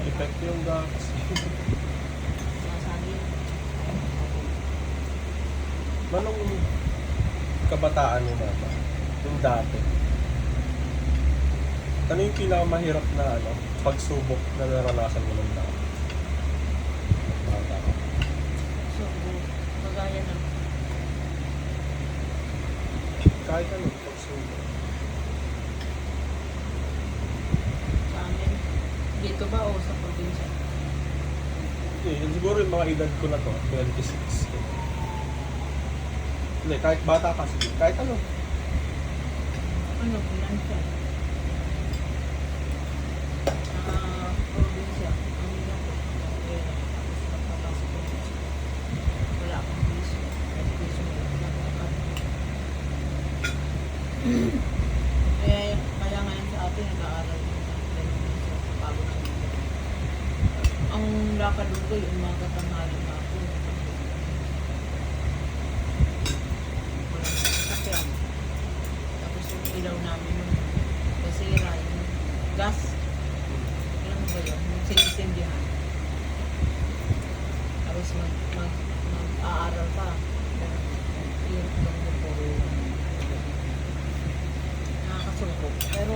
epekto yung gatas. Sasabi. Manong kabataan mo mama? Yung dati. Ano yung pinakamahirap na pagsubok na naranasan mo ng dati? Bata ka. So, magaya ng Kahit ano, pagsubok. sa amin. Dito ba o sa probinsya? Siguro yung mga edad ko na to, 26. Hindi, kahit bata ka, sige. Kahit ano. Ano, financial? Probinsya. Ang ina ko. Eh, tapos magpapasok ko. Wala akong piso. Kahit piso na lang. Kaya ngayon sa atin, nag-aaral din sa bago na ang lakad ko yung umaga tanghali na ako. Walang sasakyan. Tapos yung ilaw namin yung kasira, yung gas. Alam mo ba yun? Yung sinisindihan. Tapos mag-aaral pa. Hirap lang mo po. Nakakasungkok. Pero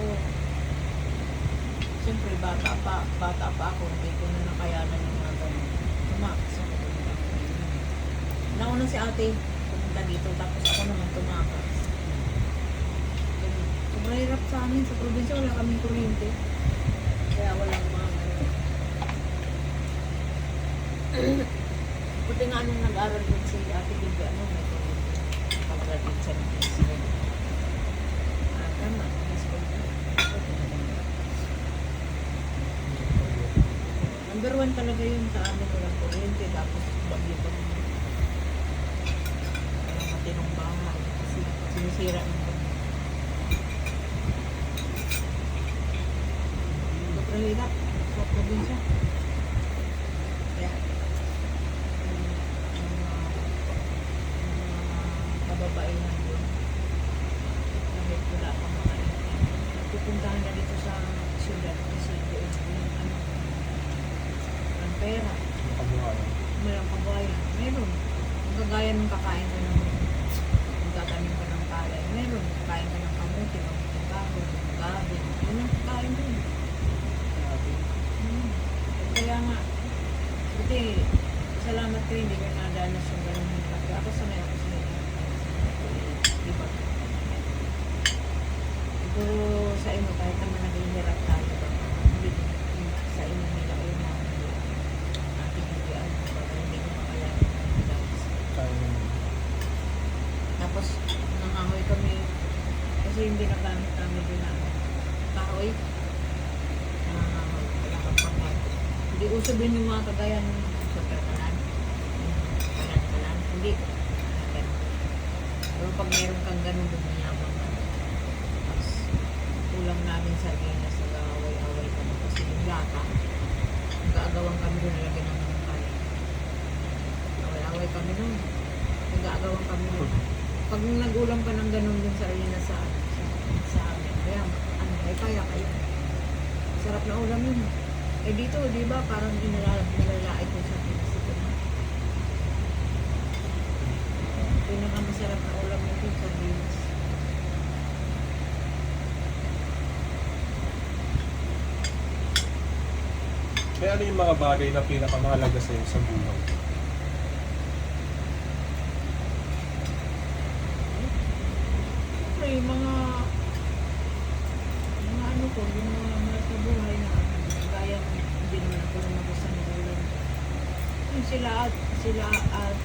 siyempre, bata pa ako, hindi ko na nakayanan yung mga ganun. Tumakas ako. Nauna si ate, pumunta dito, tapos ako naman tumakas. Sobrang hirap sa amin, sa probinsya, wala kaming kuryente. Kaya walang mga ganun. Buti nga nung nag-aral din si ate Bibi, may kuryente. Pag-graduate siya ng school. Tama, school na. Number 1 talaga yun sa amin, walang kuryente, tapos bagyo pa naman. Walang matinong bahay, kasi sinisira ng bagyo. Sobrang hirap sa probinsya. Kaya, ang mga kababaihan doon, kahit wala pang mga pupuntahan na dito sa syudad, kasi doon yung ang pera. Kabuhayan. Mayroong kabuhayan. Meron. Ang kagaya ng kakain ka ng magkakanin ka ng palay. Meron. Kakain ka ng kamuti, ng kahoy, ng gabi. Yun ang kakain doon. Kaya nga, buti, salamat ko hindi ko nadanas yung ganun ng gabi. Ako sanay ako sa nila. Diba? Siguro sa inyo, kahit naman naging hirap tayo, hindi sa inyo nila o yung mga ating hilian, para hindi ko makayanan ng dance. Tapos, nangangahoy kami, kasi hindi nagamit namin din ang kahoy. Nangangahoy, wala kang pangay. Hindi uso din yung mga kagayan sa perkalan. Kalan-kalan, hindi. Pero pag meron kang ganun, dumiyabang ka. Tapos, kulang namin sa sardinas, nag-away-away kami kasi yung lata. Nag-aagawan kami doon, nalagyan ng mga kaya. Away-away kami doon. Nag-aagawan kami doon. Pag nagulam ka ng ganun yung sardinas sa amin, kaya may kaya kayo. Sarap na ulam yun. Eh dito, di ba, parang nilalait yung sardinas dito na. Pinakamasarap na ulam nito yung sardinas. Kaya ano yung mga bagay na pinakamahalaga sa'yo sa buhay? Siyempre, yung mga ano ko, yung mga sa buhay na gaya ng hindi naman ako lumabas sa nagulan. Yung sila at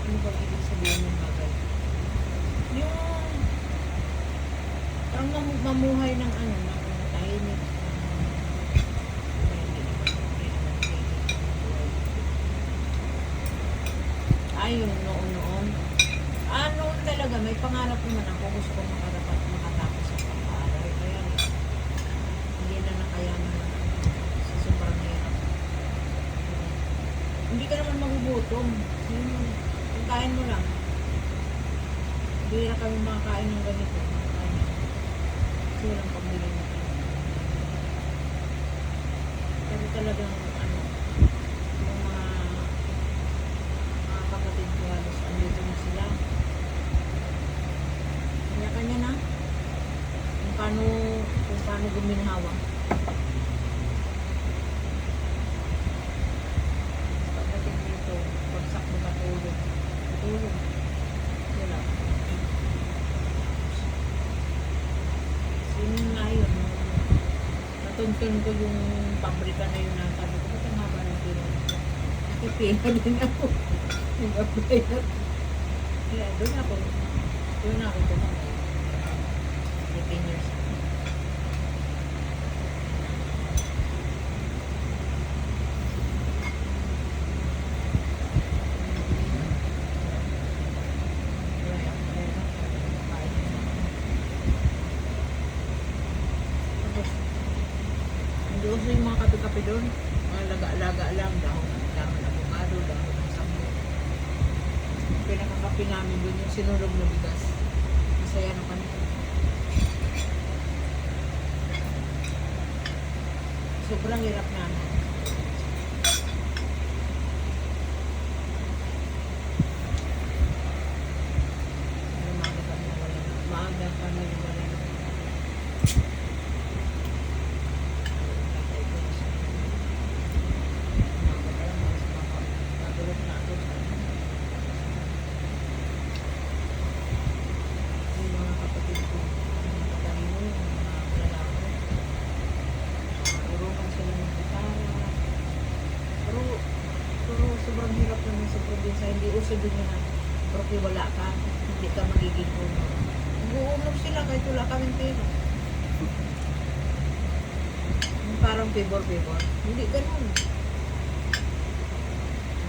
ano ba ibig sabihin ng bagay? Yung parang mamuhay ng ano, ng tahimik. Yung noon. Noon talaga, may pangarap naman ako. Gusto ko makatapos sa pag-aaral. Kaya hindi na nakayanan na sa sobrang hirap. Hindi ka naman magugutom. Pagkain mo lang. Hindi na kami makakain ng ganito. Kasi walang pambili na. Pero talagang ano, yung mga kapatid ko halos andito na sila. Kanya-kanya na. Kung paano guminhawa. Pagdating dito, pagsak ko matulog. Matulog. Wala. Sino nga yun? Natuntun ko yung pabrika na yun na sabi ko, ba't ang haba ng pila? Nakipila din ako. Nag-apply na. Kaya doon ako tumamay. 18 years. Uso yung mga kape-kape doon, mga laga-laga lang, dahon ng abogado, dahon ng sambo. Pinakakape namin doon yung sinulog na bigas. Masaya na kami. Sobrang hirap namin. Maaga kami wala na. Sobrang hirap naman sa probinsya. Hindi uso din na porque wala ka, hindi ka magiging uno. Nag-uunom sila kahit wala kaming pera. Yung parang favor. Hindi ganun.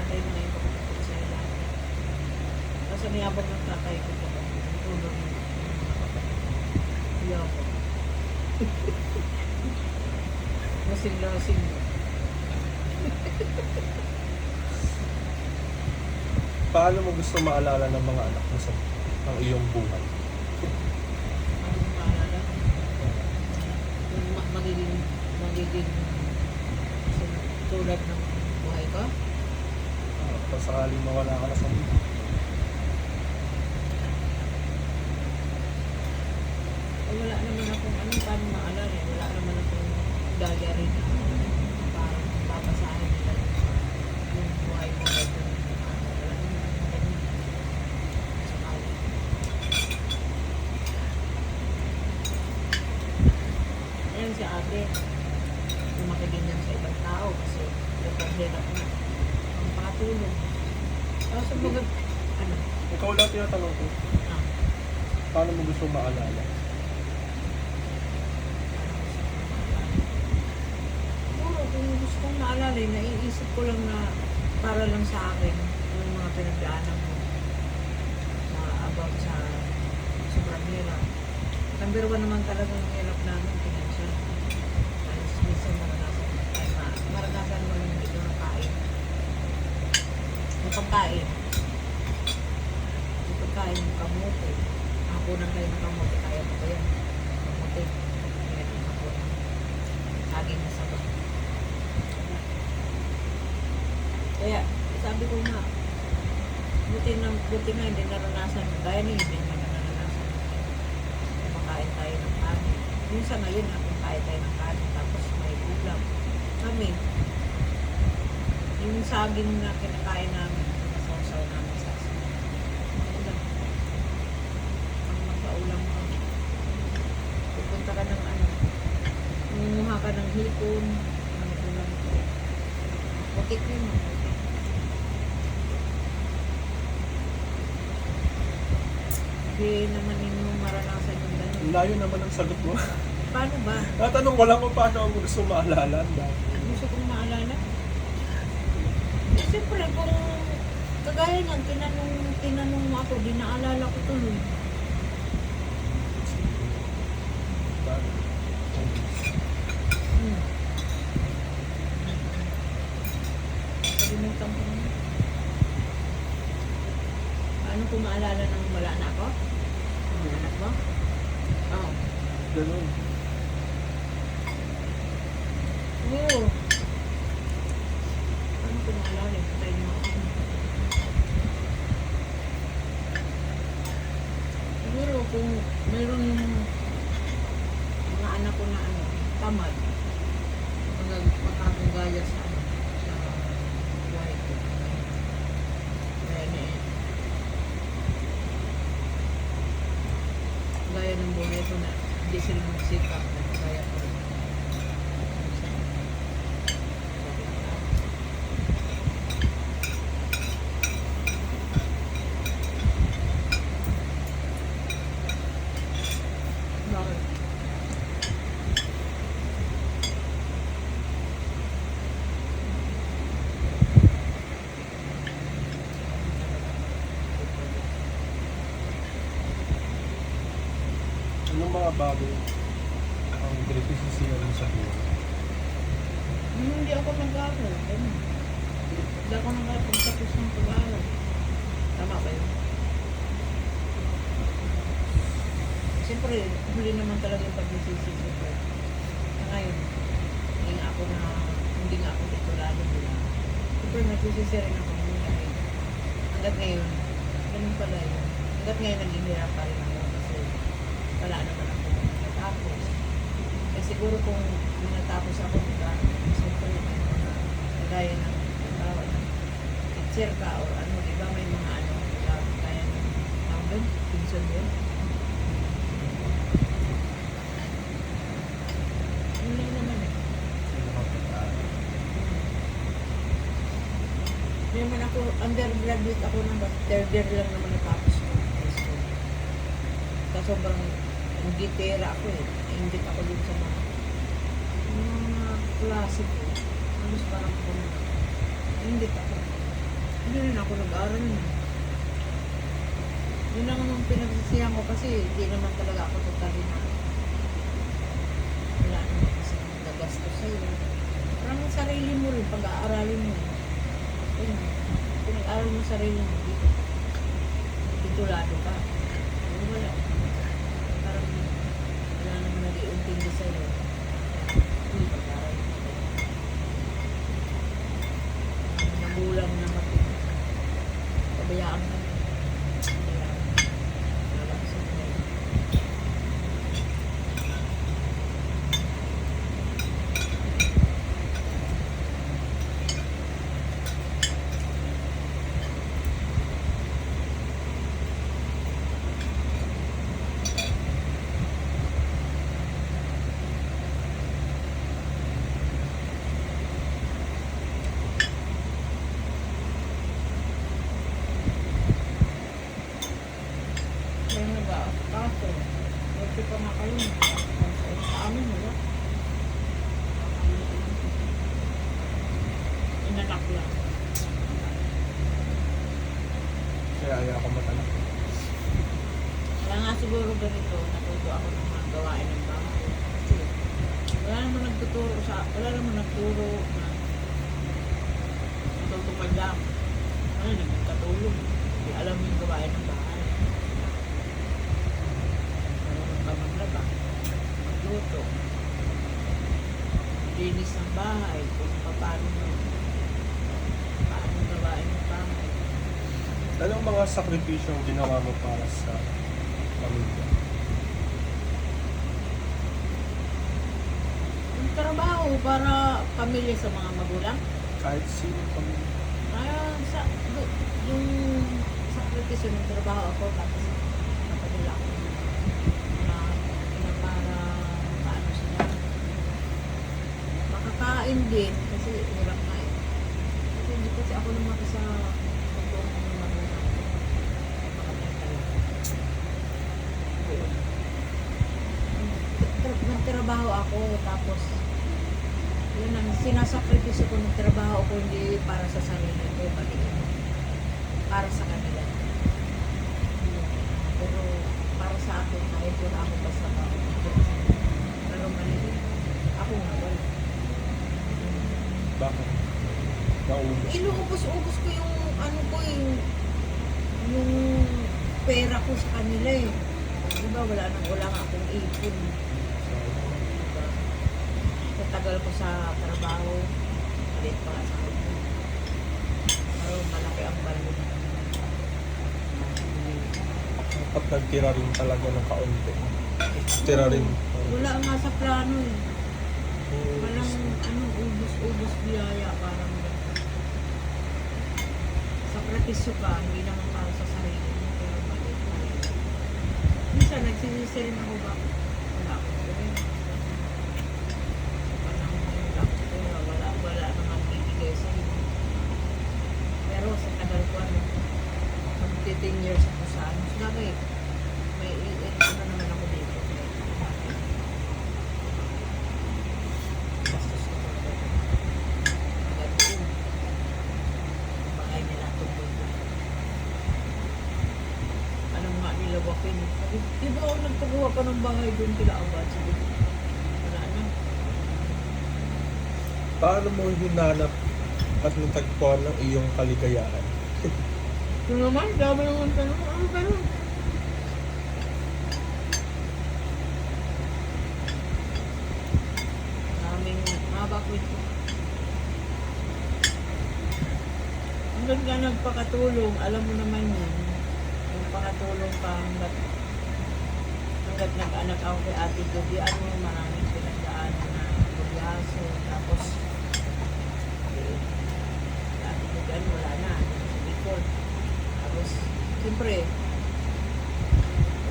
Natay mo na yung pagkakapit sa lahat. Kasi niyabang ng tatay ko ito. Tulong yung mga kapatid. Niyabang. Lasing. Paano mo gusto maalala ng mga anak mo sa ang iyong buhay? Ano yung maalala? Yung magiging tulad ng buhay ko? Kung sakaling mawala ka na sa mundo. Wala naman akong paano maalala eh. Wala naman akong diary na parang babasahin nila yung buhay ko. Wala naman ganun. Sakali. Ayan si ate. Lumaki din yan sa ibang tao kasi hirap na. Ang pakatulong. Tapos mga Ikaw lang tinatanong ko, paano mo gusto maalala? Kung gusto kong maalala, naiisip ko lang na para lang sa akin yung mga pinagdaanan mo about sa sobrang hirap. Number 1 naman talaga yung hirap namin, financial. Alas minsan maranasan mo yung hindi na kain. Yung pagkain, yung kamote. Nakakunan kayo ng kamote, kaya mo ba yan? Kamote. Kaya ng kamote. Saging na sabat. Kaya, sabi ko nga, buti nga hindi naranasan. Gaya niyo, hindi naman naranasan. Kumakain tayo ng kanin. Minsan ngayon, kumakain tayo ng kanin, tapos may ulam. Kami, yung saging na kinakain namin, sausaw namin sa asin. Ulam. Ang magpaulam ka. Pupunta ka ng mumuha ka ng hipon, ng ulam ko. Putik yun, putik. Hindi naman ninyo maranasan yung gano'n. Layo naman ang sagot mo. Paano ba? Natanong ko lang kung paano mo gusto maalala. Gusto kong maalala? Siyempre, kung kagaya niyan, tinanong mo ako, di naalala ko tuloy. Kalimutan ko na. Paano ko maalala nang wala na ako? Ang anak mo? Oo. Ganun. Oo. anak ko na ano, tamad. Magkakagaya sa ano, sa buhay ko. Kaya gaya ng buhay ko na hindi sila magsikap na gaya ko rin. Bakit? Anong mga bagay ang pinagpipisihan mo sa buhay? Hindi ako nag-aaral. Ganun. Hindi ako nag-pagtapos ng pag-aaral. Tama ba yun? Siyempre, huli naman talaga yung pagsisisi ko. Ngayon, hindi nga ako titulado nila. Siyempre, nagsisisi rin ako nung dahil. Hanggat ngayon, ganun pala yun. Hanggat ngayon, naghihirap pa rin ako kasi wala naman ako natapos. Kaya siguro kung natapos ako, siyempre, may mga kagaya ng bawa ng teacher ka o ano, di ba may mga ano, kaya ng tawag, pinsan yun. Yun lang naman eh. Sino ka pag-aaral? Hindi naman ako, undergraduate ako ng third year lang naman natapos ko. High school. Kasi sobrang gitera ako eh. Nainggit ako dun sa mga klase ko. Halos parang ako na. Nainggit ako. Hindi rin ako nag-aaral na. Yun lang naman pinagsisihan ko kasi hindi naman talaga ako totally na wala naman kasi nagagastos sa'yo. Parang yung sarili mo rin, pag-aaralin mo. Ayun, pinag-aaral mo sarili mo dito. Titulado ka. Ayun, wala. Parang wala naman nag-iuntindi sa'yo. Hindi pag-aaral mo. Nagulang na mati. Pabayaan ka. Pabayaan. Wala sa mga. Kaya nag-kaso. Kasi pa nga kayo. Sa amin, wala. Inanak lang. Kaya ayaw ako matanak. Kaya nga siguro ganito, natuto ako ng mga gawain ng bahay. Kasi wala naman nagturo na matutupad lang. Ano, nagkatulong. Hindi alam yung gawain ng bahay. Marunong ka maglaba, magluto, linis ng bahay, kung paano gawain ng bahay. Anong mga sakripisyong ginawa mo para sa pamilya? Yung trabaho para pamilya sa mga magulang. Kahit sino pamilya? Yung sakripisyo ng trabaho ako tapos napadala ako na para paano sila makakain din kasi hirap na eh. Kasi hindi kasi ako naman sa pagbuong ng magulang ko. Makatay talaga. Nagtrabaho ako tapos yun ang sinasakripisyo ko ng trabaho ko hindi para sa sarili ko, pati para sa kanila. Pero para sa akin, kahit wala ako pa sa mga pero mali, ako nga wala. Bakit? Naubos. Inuubos-ubos ko yung ano ko yung pera ko sa kanila eh. Diba wala nga akong ipon. Diba? Tagal ko sa trabaho, ulit pa sa akin. Pero malaki ang balo. Kapag nagtira rin talaga ng kaunti. Tira rin. Wala nga sa plano eh. Oo, Walang ubus-ubus biyaya parang gano'n. Sakripisyo ka, hindi naman para sa sarili mo, pero balik pa rin. Minsan nagsisisi rin ako ba? Wala akong pera. Sa panahon ngayon, wala akong pera. Wala naman bibigay sa iyo. Pero sa tagal ko, mag-10 years ako sa ano. Sabi, may ano naman ako dito. Bastos ko talaga. Agad yun. Bagay nila tungkol ko. Alam nga nila wakin. Sabi, di ba ako nagpagawa pa ng bahay doon kila Abad? Sabi, wala na. Paano mo hinanap at natagpuan ng iyong kaligayahan? Yung naman, dami naman tanong. Ano ba nun? Maraming mabakwit ko. Hanggang ka nagpakatulong, alam mo naman yan. Yung pakatulong ka hanggat nag-anak ako kay Ate Judy, ano maraming pinagdaanan na bulyaso. Tapos, Ate Judy, ano, wala na. Sa Bicol. Tapos, siyempre,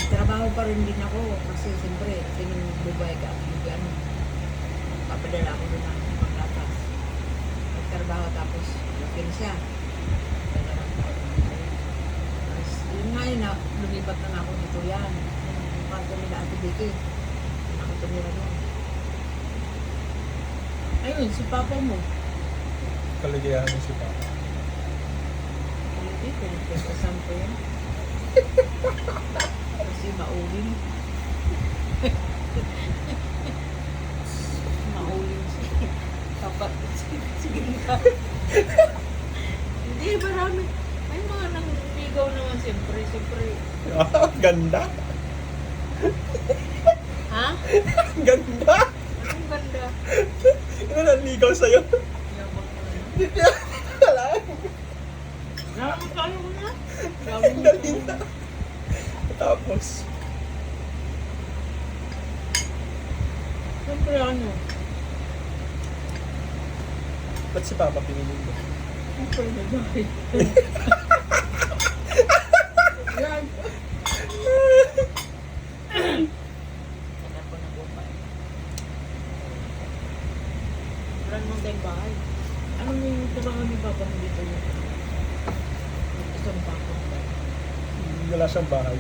trabaho pa rin din ako kasi siyempre, sinububay ka Ate Judy, ano, papadala ako doon ng paglapas. Nagtrabaho tapos, looking siya. Tapos, yun nga yun, lumipat na ako dito yan. Yung kanto nila Ate Vicky. Ako tumira doon. Ayun, si Papa mo. Kaligayahan mo si Papa. Hindi, pinagkasasan ko yan. Kasi mauling. Mauling siya. Kapat. Sige nga. Hindi, marami. May mga nangigaw naman siyempre. Siyempre. Ganda! Ha? Ganda! Anong ganda? Ano nanligaw sa'yo? Yabang mo na. Hindi wala. Nakakakalo ko na. Dali na. Tapos, Siyempre ano? ba't si Papa pinili mo? Siyempre babae. Yan. Kaya po na bumay. Wala naman tayong bahay. Anong yung trabaho ni Papa mo dito yung isang pako? Wala siyang bahay.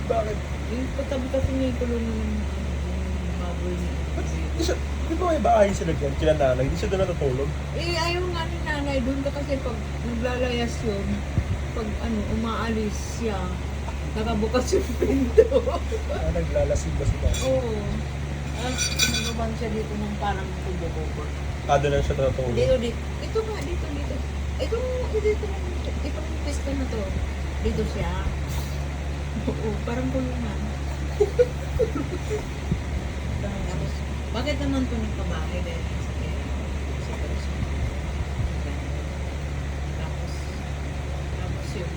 Bakit? Yung patabi kasi niya yung kulungan ng baboy niya. Di ba may bahay sila dyan? Kila nanay, hindi siya doon natutulog. Eh, ayaw nga ni nanay doon ka kasi pag naglalayas yun, pag ano, umaalis siya, nakabukas yung pinto. Naglalasing ba si Papa? Oo. Nagaban siya dito ng parang tubo-bobo. Doon lang siya natutulog. Dito, dito. Ito nga, dito. Ito yung pista na to. Dito siya. Oo, parang kulungan. Tapos, bakit naman ito nagpabahay dahil sa pera? Sa person. Tapos yun.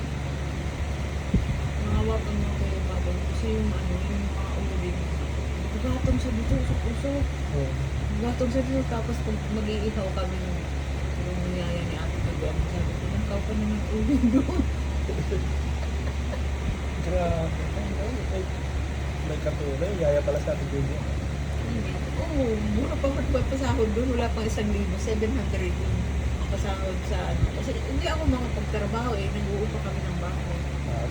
Mga wakan mo kayo babang kasi yung ano, yung mga ulit. Nagatong siya dito sa puso. Oo. Nagatong siya dito tapos pag mag-iihaw kami yung niyaya ni Ate Pagwang. Sabi ko, nangkaw pa naman ulit doon. Grabe. May katulay. Yaya pala sa ating video. Oo, mura pa magpapasahod doon. Wala pang 1,000. 700 yung pasahod sa ano. Kasi hindi ako makapagtrabaho eh. Nag-uupa kami ng bahay.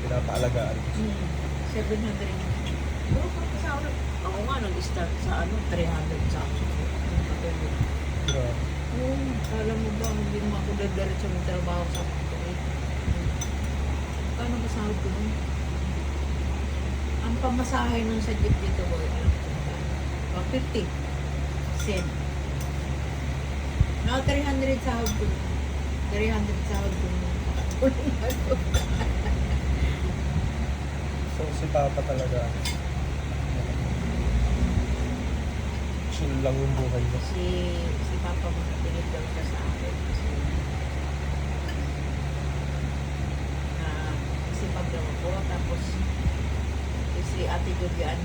Pinapaalagaan. 700 yung mura pa pasahod. Ako nga nag-start sa ano, 300 sa ako. Yung patulog. Grabe. Oo, alam mo ba, hindi naman ako dadiretso ng trabaho sa pagkakas. Paano masahod ko nun? Ang pamasahe nun sa jeep dito, boy, alam ko ba? 50 cent. No, 300 sahod ko. 300 sahod ko. So, si Papa talaga. Chill lang yung buhay niya. Si Papa mo napilit daw siya sa akin. Kasi pag daw ako, tapos si Ate Julian,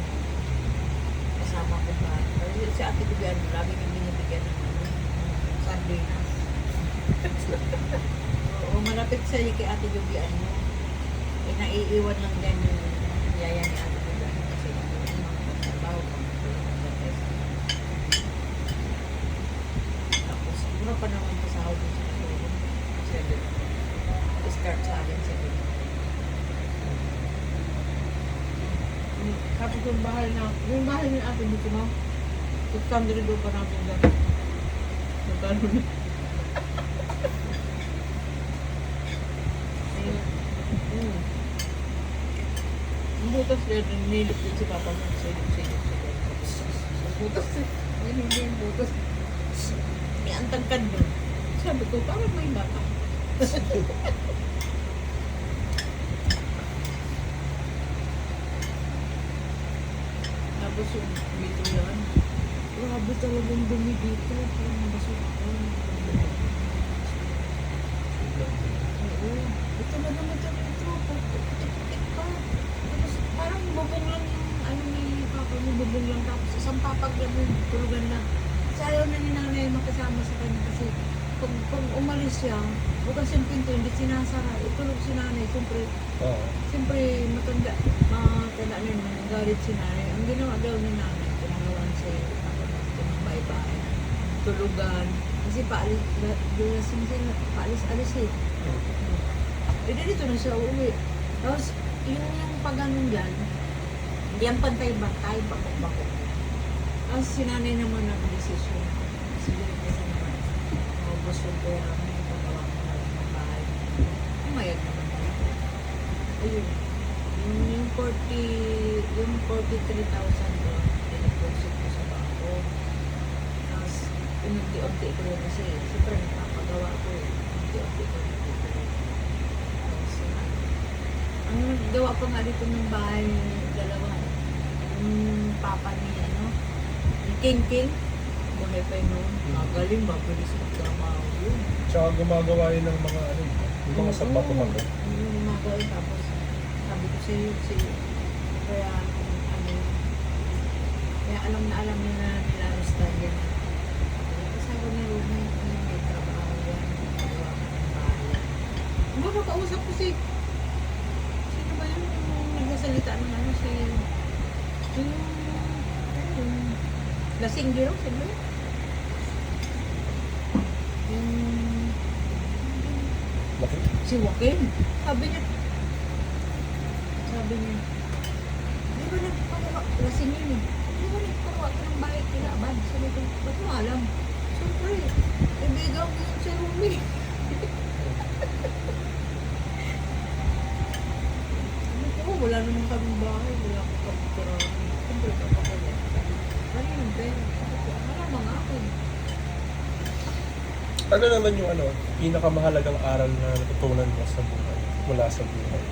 kasama ko ba. Kasi si Ate Bibian, lagi nang binibigyan ng sardinas. Oo, malapit sa kay Ate Bibian mo. Eh, naiiwan lang din yung yaya ni Ate Bibian kasi yung mga trabaho pa. Tapos, siguro pa naman pasahod din sa tulong. Start sa akin sa tapos yung bahay ni Ate dito mo, 600 doon pa natin dyan. Magkano na? Ang butas din, nilip din si Papa mo. Silip. Ang butas eh. Ayun, hindi yung butas. May antagkad doon. Sabi ko, parang may bata. Tapos yung dito yan. Grabe talagang dumi dito. Parang basura ko. Oo. Ito na naman ito. Putik-putik pa. Tapos parang bubong lang yung ano ni Papa mo. Bubong lang. Tapos isang papag lang yung tulugan na. Kasi ayaw na ni nanay makasama sa kanya. Kasi pag umalis siya, bukas yung pinto, hindi sinasara. Itulog si nanay. Siyempre matanda na yun, galit si nanay. Ang ginawa daw ni nanay, pinagawan sa iyo, bye-bye, tulugan. Kasi paalis-alis eh. E dito na siya uuwi. Tapos, yung pag-anon dyan, hindi ang pantay-bantay, bakok-bakok. Tapos si nanay naman nag-desisyon. Kasi yun kasi naman, maubos yung pera mo, pagawa mo na ng bahay. Umayag naman. Ayun. Yung 43,000 doon, pinaprosit ko sa bangko. Tapos, unti-unti ko yun kasi, siyempre nagpapagawa ko eh. Unti-unti ko. Tapos, ang naggawa ko nga dito ng bahay, dalawa, yung papa ni, yung King, buhay pa yun, magaling, mabilis magdamaw yun. Tsaka gumagawa yun ng mga yung mga sabato-bato. Gumagawa yun, tapos, sabi ko sa'yo, kaya alam niya na nila Rostan yan. Kasi ako ni Rumi, may trabaho yan, magawa ko ng bahay. Makakausap ko sino ba yun yung nagsasalita ng yung lasing giro, sino yun? Si Joaquin. Sabi niya, di ba nagpagawa, lasing yun eh. Di ba nagpagawa ka ng bahay kilaban? Sabi ko, ba't mo alam? Siyempre, ibigaw ko yun si Rumi. Wala naman kaming bahay, wala akong kapiturahan. Siyempre, kapakalit. Ano yung pera? Wala mga akin. Ano naman yung pinakamahalagang aral na natutunan mo sa buhay, mula sa buhay?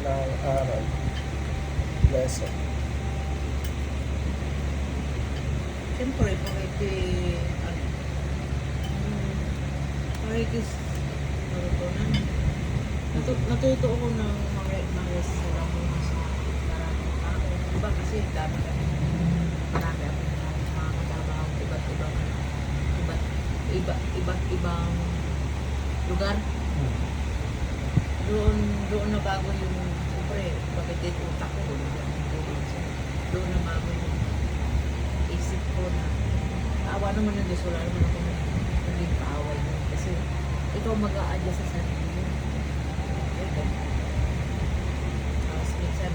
Na aral, lesson. Siyempre, natuto ko ng mga restaurant mo sa maraming tao. Diba kasi marami ako mga katrabaho, iba't ibang lugar. Doon na bago yung, siyempre, bakit din utak ko, doon na bago yung isip ko na, awa naman ng Diyos, wala naman ako naging kaaway mo. Kasi, ikaw mag-a-adjust sa sarili mo. Tapos, minsan,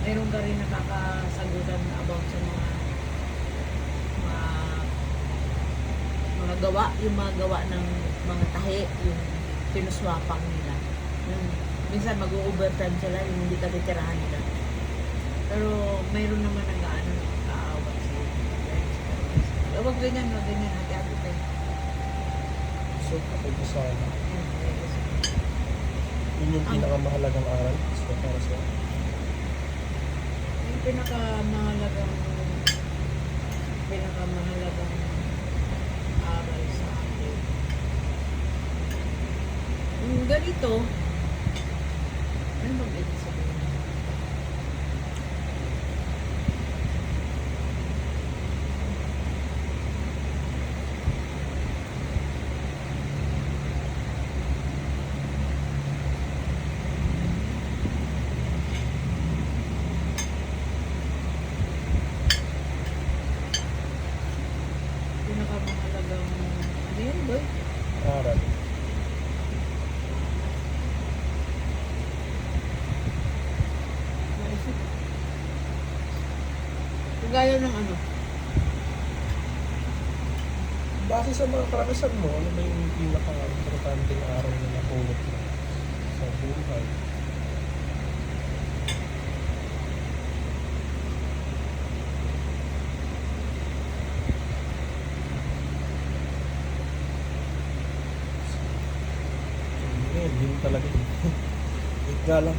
mayroon ka rin nakakasagutan about sa mga gawa, yung mga gawa ng mga tahi, yung pinuswapang nila. Minsan mag-overtime sila, yung hindi ka titirahan nila. Pero mayroon naman nag-aawat sila. Huwag ganyan, hati-hati tayo. So, kapag sana, yun yung pinakamahalagang aral para sa yung pinakamahalagang aral sa akin Yung ganito, ano bang ibig sabihin? Pinakamahalagang, ano yun, boy? Aral. Naisip. Kagaya ng ano? Base sa mga karanasan mo, ano ba yung pinaka-importanting araw na napulot mo sa buhay? Yun talaga. Wait nga lang.